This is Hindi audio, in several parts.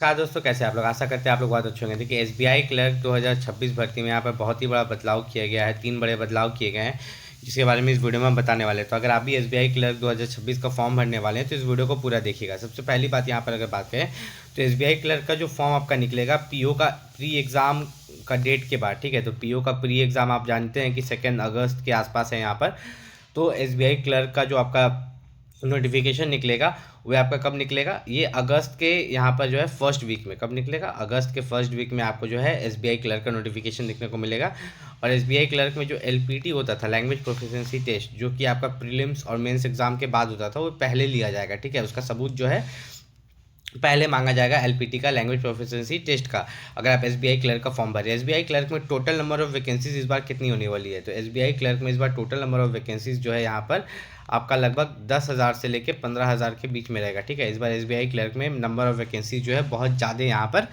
कहा दोस्तों, कैसे आप लोग? आशा करते हैं आप लोग बहुत अच्छे होंगे। देखिए, एसबीआई क्लर्क 2026 भर्ती में यहाँ पर बहुत ही बड़ा बदलाव किया गया है। 3 बड़े बदलाव किए गए हैं, जिसके बारे में इस वीडियो में हम बताने वाले हैं। तो अगर आप भी एसबीआई क्लर्क 2026 का फॉर्म भरने वाले हैं तो इस वीडियो को पूरा देखिएगा। सबसे पहली बात यहाँ पर अगर बात करें तो एसबीआई क्लर्क का जो फॉर्म आपका निकलेगा पीओ का प्री एग्ज़ाम का डेट के बाद, ठीक है। तो पीओ का प्री एग्ज़ाम आप जानते हैं कि 2 अगस्त के आसपास है यहाँ पर। तो एसबीआई क्लर्क का जो आपका नोटिफिकेशन निकलेगा वह आपका कब निकलेगा? ये अगस्त के यहाँ पर जो है फर्स्ट वीक में। कब निकलेगा? अगस्त के फर्स्ट वीक में आपको जो है एसबीआई क्लर्क का नोटिफिकेशन देखने को मिलेगा। और एसबीआई क्लर्क में जो एलपीटी होता था, लैंग्वेज प्रोफिशिएंसी टेस्ट, जो कि आपका प्रीलिम्स और मेंस एग्जाम के बाद होता था, वो पहले लिया जाएगा, ठीक है। उसका सबूत जो है पहले मांगा जाएगा एलपीटी का, लैंग्वेज प्रोफिशिएंसी टेस्ट का, अगर आप एसबीआई क्लर्क का फॉर्म भरें। एसबीआई क्लर्क में टोटल नंबर ऑफ वैकेंसीज इस बार कितनी होने वाली है? तो एसबीआई क्लर्क में इस बार टोटल नंबर ऑफ वैकेंसीज जो है यहाँ पर आपका लगभग 10,000 से लेकर 15,000 के बीच में रहेगा, ठीक है। इस बार एसबीआई क्लर्क में नंबर ऑफ वैकेंसीज जो है बहुत ज़्यादा यहाँ पर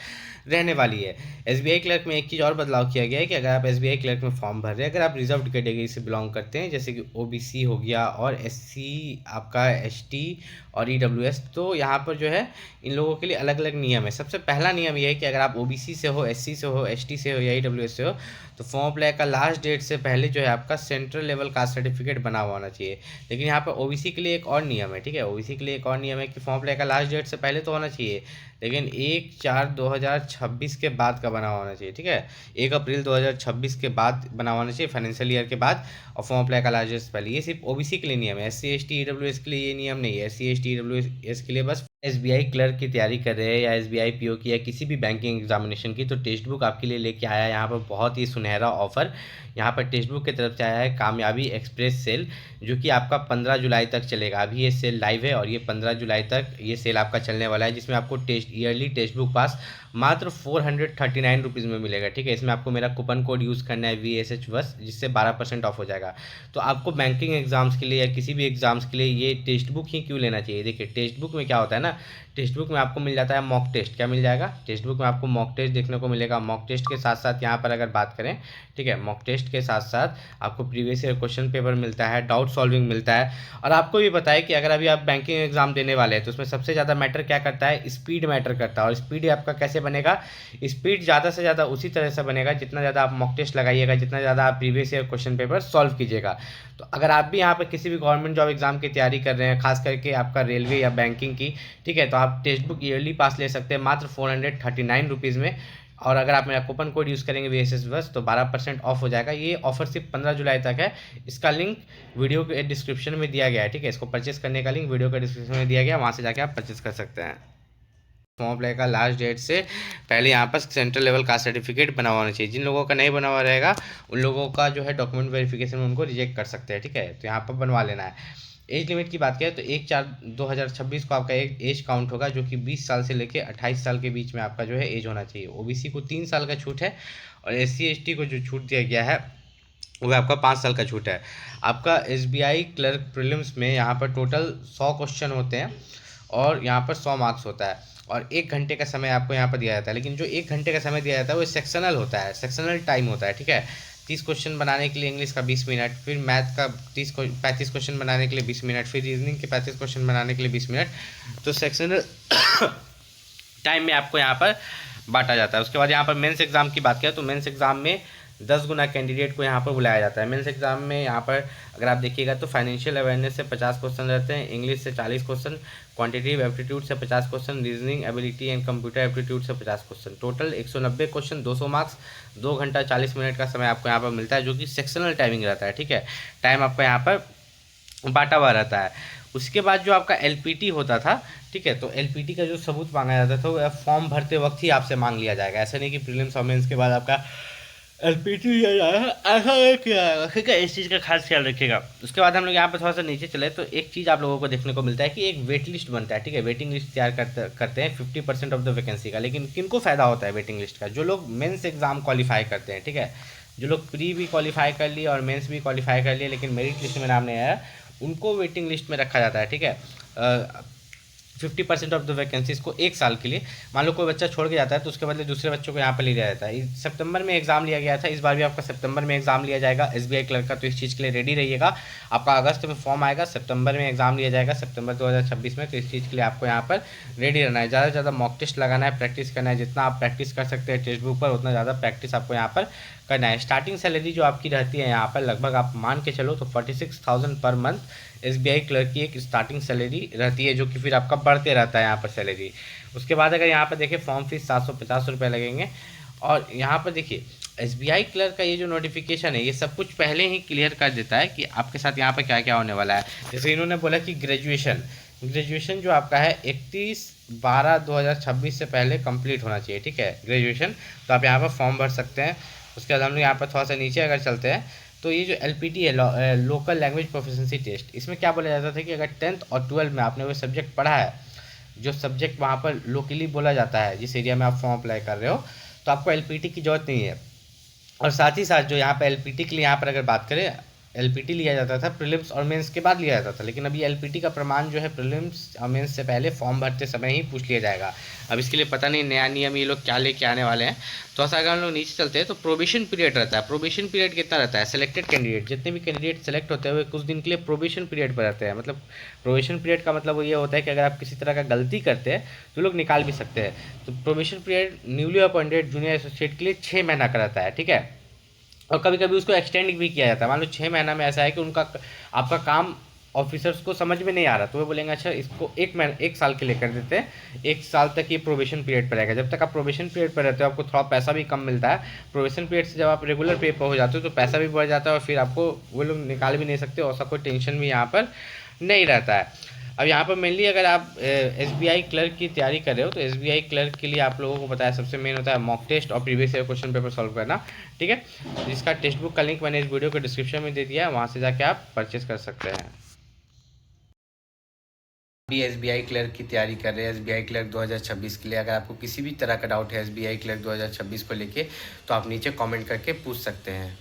रहने वाली है। एसबीआई क्लर्क में एक चीज़ और बदलाव किया गया है कि अगर आप एसबीआई क्लर्क में फॉर्म भर रहे हैं, अगर आप रिजर्व्ड कैटेगरी से बिलोंग करते हैं, जैसे कि ओबीसी हो गया और एससी, आपका एसटी और ईडब्ल्यूएस, तो यहाँ पर जो है इन लोगों के लिए अलग अलग नियम है। सबसे पहला नियम यह है कि अगर आप ओबीसी से हो, एससी से हो, एसटी से हो या ईडब्ल्यूएस से हो, तो फॉर्म अप्लाई का लास्ट डेट से पहले जो है आपका सेंट्रल लेवल कास्ट सर्टिफिकेट बना हुआ होना चाहिए। लेकिन यहाँ पर ओबीसी के लिए एक और नियम है, ठीक है। ओबीसी के लिए एक और नियम है कि फॉर्म अप्लाई का लास्ट डेट से पहले तो होना चाहिए, लेकिन 1/4/2026 के बाद का बना होना चाहिए, ठीक है। 1 अप्रैल 2026 के बाद बना होना चाहिए, फाइनेंशियल ईयर के बाद, और फॉर्म अप्लाई का लास्ट डेट से पहले। ये सिर्फ ओबीसी के लिए नियम है, एससी एसटी ईडब्ल्यूएस के लिए ये नियम नहीं है। एससी एसटी ईडब्ल्यूएस के लिए बस एसबीआई क्लर्क की तैयारी कर रहे हैं या एसबीआई पीओ की या किसी भी बैंकिंग एग्जामिनेशन की, तो टेक्स्ट बुक आपके लिए लेके आया है यहाँ पर बहुत ही सुनहरा ऑफर। यहाँ पर टेक्स्ट बुक की तरफ से आया है कामयाबी एक्सप्रेस सेल, जो कि आपका 15 जुलाई तक चलेगा। अभी ये सेल लाइव है और ये 15 जुलाई तक ये सेल आपका चलने वाला है, जिसमें आपको ईयरली टेक्स्ट बुक पास मात्र 439 रुपीज़ में मिलेगा, ठीक है। इसमें आपको मेरा कूपन कोड यूज़ करना है VSH बस, जिससे 12% ऑफ हो जाएगा। तो आपको बैंकिंग एग्जाम्स के लिए या किसी भी एग्जाम्स के लिए ये टेक्स्ट बुक ही क्यों लेना चाहिए? देखिए, टेक्स्ट बुक में क्या होता है ना, टेक्स्ट बुक में आपको मिल जाता है मॉक टेस्ट। क्या मिल जाएगा? टेक्स्ट बुक में आपको मॉक टेस्ट देखने को मिलेगा। मॉक टेस्ट के साथ साथ यहाँ पर अगर बात करें, ठीक है, मॉक टेस्ट के साथ साथ आपको प्रीवियस ईयर क्वेश्चन पेपर मिलता है, डाउट सॉल्विंग मिलता है। और आपको भी पता है कि अगर अभी आप बैंकिंग एग्जाम देने वाले हैं तो उसमें सबसे ज़्यादा मैटर क्या करता है? स्पीड मैटर करता है। और स्पीड आपका कैसे बनेगा? स्पीड ज़्यादा से ज़्यादा उसी तरह से बनेगा जितना ज़्यादा आप मॉक टेस्ट लगाइएगा, जितना ज़्यादा आप previous year question paper solve कीजिएगा। तो अगर आप भी यहाँ पर किसी भी गवर्नमेंट जॉब एग्जाम की तैयारी कर रहे हैं, खास करके आपका रेलवे या बैंकिंग की, ठीक है, तो आप टेक्स्ट बुक ईयरली पास ले सकते हैं मात्र 439 रुपीज़ में। और अगर आप मेरा कूपन कोड यूज़ करेंगे VSS बस, तो 12% ऑफ हो जाएगा। ये ऑफर सिर्फ 15 जुलाई तक है। इसका लिंक वीडियो के डिस्क्रिप्शन में दिया गया है, ठीक है। इसको परचेस करने का लिंक वीडियो के डिस्क्रिप्शन में दिया गया है, वहाँ से जाके आप परचेस कर सकते हैं। फॉर्म अप्लाई का लास्ट डेट से पहले यहाँ पर सेंट्रल लेवल कास्ट सर्टिफिकेट बना हुआ होना चाहिए। जिन लोगों का नहीं बना हुआ रहेगा उन लोगों का जो है डॉक्यूमेंट वेरिफिकेशन में उनको रिजेक्ट कर सकते हैं, ठीक है। तो यहाँ पर बनवा लेना है। एज लिमिट की बात करें तो 1/4/2026 को आपका एक एज काउंट होगा, जो कि 20 साल से लेकर 28 साल के बीच में आपका जो है एज होना चाहिए। ओबीसी को 3 साल का छूट है और SC ST को जो छूट दिया गया है वो आपका 5 साल का छूट है। आपका एसबीआई क्लर्क प्रीलिम्स में यहाँ पर टोटल 100 क्वेश्चन होते हैं और यहाँ पर 100 मार्क्स होता है और 1 घंटे का समय आपको यहाँ पर दिया जाता है। लेकिन जो 1 घंटे का समय दिया जाता है वो सेक्शनल होता है, सेक्शनल टाइम होता है, ठीक है। 30 क्वेश्चन बनाने के लिए इंग्लिश का 20 मिनट, फिर मैथ का 35 क्वेश्चन बनाने के लिए 20 मिनट, फिर रीजनिंग के 35 क्वेश्चन बनाने के लिए 20 मिनट। तो सेक्शनल टाइम में आपको यहाँ पर बांटा जाता है। उसके बाद यहाँ पर मेंस एग्जाम की बात करें तो मेंस एग्जाम में 10 गुना कैंडिडेट को यहाँ पर बुलाया जाता है। मेंस एग्जाम में यहाँ पर अगर आप देखिएगा तो फाइनेंशियल अवेयरनेस से 50 क्वेश्चन रहते हैं, इंग्लिश से 40 क्वेश्चन, क्वांटिटेटिव एप्टीट्यूड से 50 question, reasoning ability and computer aptitude से 50 क्वेश्चन, टोटल 190 क्वेश्चन, 200 मार्क्स, 2 घंटा 40 मिनट का समय आपको यहाँ पर मिलता है, जो कि सेक्शनल टाइमिंग रहता है, ठीक है। टाइम आपको यहाँ पर बांटा हुआ रहता है। उसके बाद जो आपका एलपीटी होता था, ठीक है, तो एलपीटी का जो सबूत मांगा जाता था वो फॉर्म भरते वक्त ही आपसे मांग लिया जाएगा। ऐसा नहीं कि प्रीलिम्स और मेंस के बाद आपका एलपीटी लिया जाएगा, ऐसा नहीं किया जाएगा, ठीक है। इस चीज़ का खास ख्याल रखिएगा। उसके बाद हम लोग यहाँ पर थोड़ा सा नीचे चले तो एक चीज़ आप लोगों को देखने को मिलता है कि एक वेट लिस्ट बनता है, ठीक है। वेटिंग लिस्ट तैयार करते हैं 50% ऑफ द वैकेंसी का। लेकिन किनको फ़ायदा होता है वेटिंग लिस्ट का? जो लोग मेंस एग्जाम क्वालिफाई करते हैं, ठीक है। जो लोग प्री भी क्वालिफाई कर लिए और मेंस भी क्वालिफाई कर लिए लेकिन मेरिट लिस्ट में नाम नहीं आया, उनको वेटिंग लिस्ट में रखा जाता है, ठीक है। 50% ऑफ द वैकेंसीज को 1 साल के लिए। मान लो कोई बच्चा छोड़ के जाता है तो उसके बदले दूसरे बच्चों को यहाँ पर लिया जाता है। सितंबर में एग्जाम लिया गया था, इस बार भी आपका सितंबर में एग्जाम लिया जाएगा SBI क्लर्क का, तो इस चीज़ के लिए रेडी रहिएगा। आपका अगस्त में फॉर्म आएगा, सितंबर में एग्जाम लिया जाएगा, सितंबर 2026 में, तो इस चीज़ के लिए आपको यहाँ पर रेडी रहना है। ज़्यादा से ज़्यादा मॉक टेस्ट लगाना है, प्रैक्टिस करना है, जितना आप प्रैक्टिस कर सकते हैं टेक्स्ट बुक पर उतना ज़्यादा प्रैक्टिस आपको यहाँ पर करना है। स्टार्टिंग सैलरी जो आपकी रहती है यहाँ पर लगभग आप मान के चलो तो 46,000 पर मंथ SBI क्लर्क की एक स्टार्टिंग सैलरी रहती है, जो कि फिर आपका बढ़ते रहता है यहाँ पर सैलरी। उसके बाद अगर यहाँ पर देखिए फॉर्म फीस 750 रुपये लगेंगे। और यहाँ पर देखिए SBI क्लर्क का ये जो नोटिफिकेशन है ये सब कुछ पहले ही क्लियर कर देता है कि आपके साथ यहाँ पर क्या क्या होने वाला है। जैसे इन्होंने बोला कि ग्रेजुएशन जो आपका है 31/12/2026 से पहले कंप्लीट होना चाहिए, ठीक है, ग्रेजुएशन। तो आप यहाँ पर फॉर्म भर सकते हैं। उसके बाद हम लोग यहाँ पर थोड़ा सा नीचे अगर चलते हैं तो ये जो LPT है, लोकल लैंग्वेज प्रोफिशिएंसी टेस्ट, इसमें क्या बोला जाता था कि अगर 10th और 12th में आपने वो सब्जेक्ट पढ़ा है, जो सब्जेक्ट वहाँ पर लोकली बोला जाता है जिस एरिया में आप फॉर्म अप्लाई कर रहे हो, तो आपको LPT की ज़रूरत नहीं है। और साथ ही साथ जो यहाँ पर LPT के लिए यहाँ पर अगर बात करें, LPT लिया जाता था प्रीलिम्स और मेंस के बाद लिया जाता था, लेकिन अभी LPT का प्रमाण जो है प्रीलिम्स और मेंस से पहले फॉर्म भरते समय ही पूछ लिया जाएगा। अब इसके लिए पता नहीं नया नियम ये लोग क्या लेके आने वाले हैं। तो ऐसा अगर हम लोग नीचे चलते हैं तो प्रोबेशन पीरियड रहता है। प्रोबेशन पीरियड कितना रहता है? सेलेक्टेड कैंडिडेट, जितने भी कैंडिडेट सेलेक्ट होते हैं वो कुछ दिन के लिए प्रोबेशन पीरियड पर रहते हैं। मतलब प्रोबेशन पीरियड का मतलब ये होता है कि अगर आप किसी तरह का गलती करते हैं तो लोग निकाल भी सकते हैं। तो probation period newly appointed junior associate के लिए 6 महीना का रहता है, ठीक है। और कभी कभी उसको एक्सटेंड भी किया जाता है। मान लो 6 महीना में ऐसा है कि आपका काम ऑफिसर्स को समझ में नहीं आ रहा, तो वो बोलेंगे अच्छा इसको 1 साल के लिए कर देते हैं, 1 साल तक ये प्रोबेशन पीरियड पर रहेगा। जब तक आप प्रोबेशन पीरियड पर रहते हो आपको थोड़ा पैसा भी कम मिलता है। प्रोबेशन पीरियड से जब आप रेगुलर पे पर हो जाते हो तो पैसा भी बढ़ जाता है और फिर आपको वो लोग निकाल भी नहीं सकते, और ऐसा कोई टेंशन भी यहाँ पर नहीं रहता है। अब यहाँ पर मेनली अगर आप SBI क्लर्क की तैयारी कर रहे हो तो SBI क्लर्क के लिए आप लोगों को बताया सबसे मेन होता है मॉक टेस्ट और previous year question paper solve करना, ठीक है। जिसका टेक्स्ट बुक का लिंक मैंने इस वीडियो को डिस्क्रिप्शन में दे दिया है, वहाँ से जाके आप परचेज कर सकते हैं। अभी SBI क्लर्क की तैयारी कर रहे हैं, SBI क्लर्क 2026 के लिए। अगर आपको किसी भी तरह का डाउट है SBI क्लर्क 2026 को लेके तो आप नीचे कमेंट करके पूछ सकते हैं।